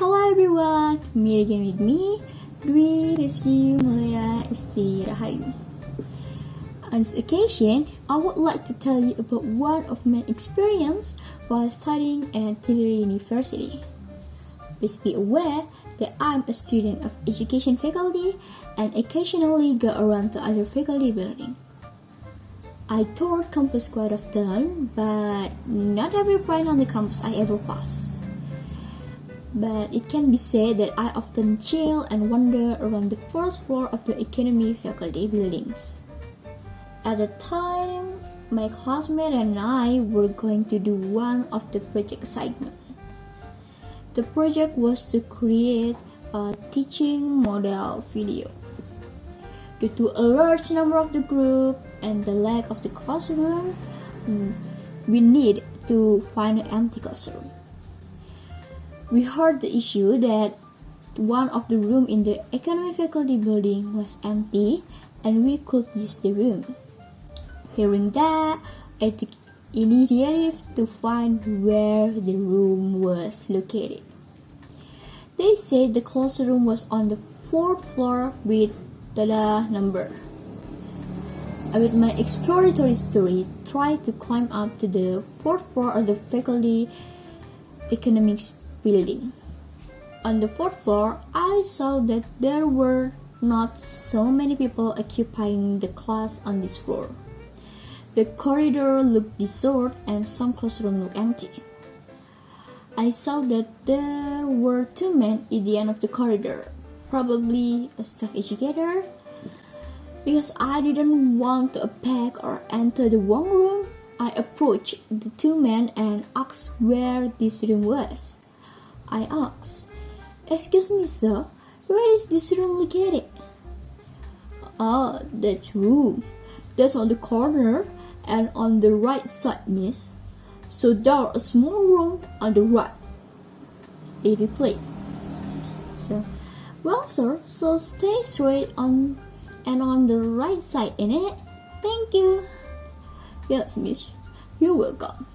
Hello everyone, meet again with me, Dwi Rizky Mulya, Isti, Rahayu. On this occasion, I would like to tell you about one of my experience while studying at Tidar University. Please be aware that I'm a student of education faculty and occasionally go around to other faculty buildings. I toured campus quite often, but not every point on the campus I ever pass. But it can be said that I often chill and wander around the first floor of the economy faculty buildings. At the time, my classmate and I were going to do one of the project assignments. The project was to create a teaching model video. Due to a large number of the group and the lack of the classroom, we need to find an empty classroom. We heard the issue that one of the rooms in the economy faculty building was empty and we could use the room. Hearing that, I took initiative to find where the room was located. They said the classroom was on the 4th floor with the number. I, with my exploratory spirit, tried to climb up to the 4th floor of the faculty economics building. On the 4th floor, I saw that there were not so many people occupying the class on this floor. The corridor looked deserted and some classrooms looked empty. I saw that there were 2 men at the end of the corridor, probably a staff educator. Because I didn't want to pack or enter the wrong room, I approached the 2 men and asked where this room was. I asked, "Excuse me, sir, where is this room located?" "Ah, that room. That's on the corner and on the right side, miss. So there's a small room on the right," they replied. Well, sir, so stay straight on and on the right side, innit? Thank you." "Yes, miss. You're welcome.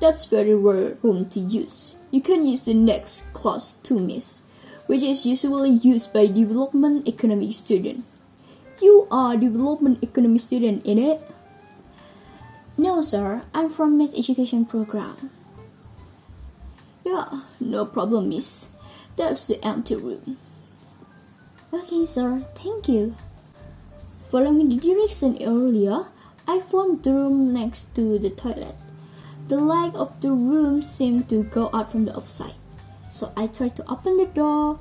That's very rare room to use. You can use the next class too, miss, which is usually used by development economic student. You are a development economic student, innit?" "No, sir. I'm from math education program." "Yeah, no problem, miss. That's the empty room." "Okay, sir. Thank you." Following the direction earlier, I found the room next to the toilet. The light of the room seemed to go out from the outside, so I tried to open the door.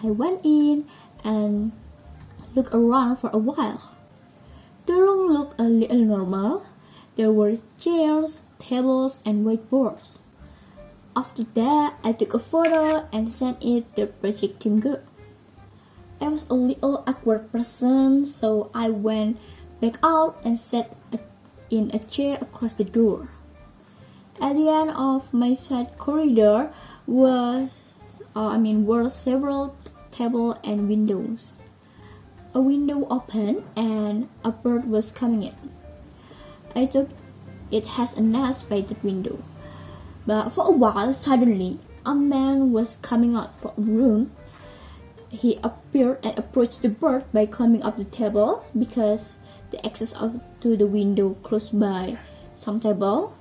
I went in and looked around for a while. The room looked a little normal. There were chairs, tables, and whiteboards. After that, I took a photo and sent it to the project team group. I was a little awkward person, so I went back out and sat in a chair across the door. At the end of my side corridor were several tables and windows. A window opened and a bird was coming in. I thought it has a nest by the window. But for a while, suddenly, a man was coming out from the room. He appeared and approached the bird by climbing up the table because the access to the window close by some table,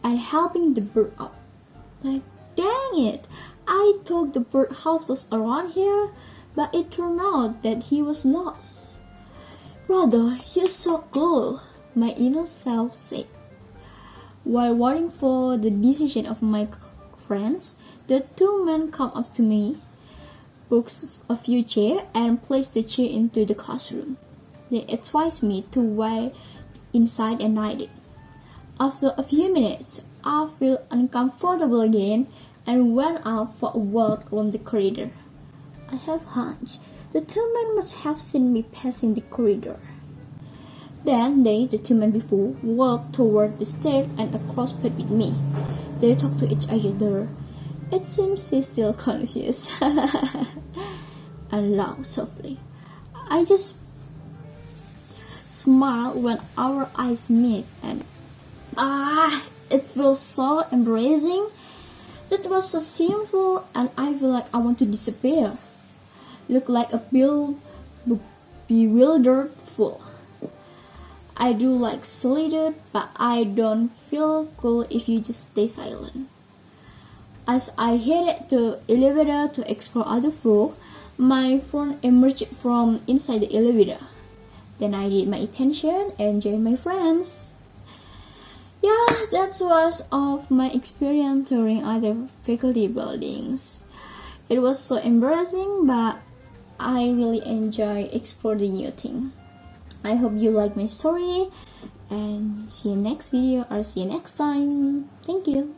and helping the bird up. Like, dang it! I thought the birdhouse was around here, but it turned out that he was lost. "Brother, you're so cool," my inner self said. While waiting for the decision of my friends, the 2 men come up to me, booked a few chairs, and placed the chair into the classroom. They advised me to wait inside and I did. After a few minutes, I felt uncomfortable again and went out for a walk around the corridor. I have a hunch the 2 men must have seen me passing the corridor. Then they, the 2 men before, walked toward the stairs and across with me. They talked to each other. It seems he's still conscious. And laughed softly. I just smiled when our eyes met, and it feels so embarrassing. That was so simple, and I feel like I want to disappear. Look like a bewildered fool. I do like solitude, but I don't feel cool if you just stay silent. As I headed to elevator to explore other floor, my phone emerged from inside the elevator. Then I did my attention and joined my friends. Yeah, that was of my experience touring other faculty buildings. It was so embarrassing, but I really enjoy exploring new things. I hope you like my story, and see you next video or see you next time. Thank you.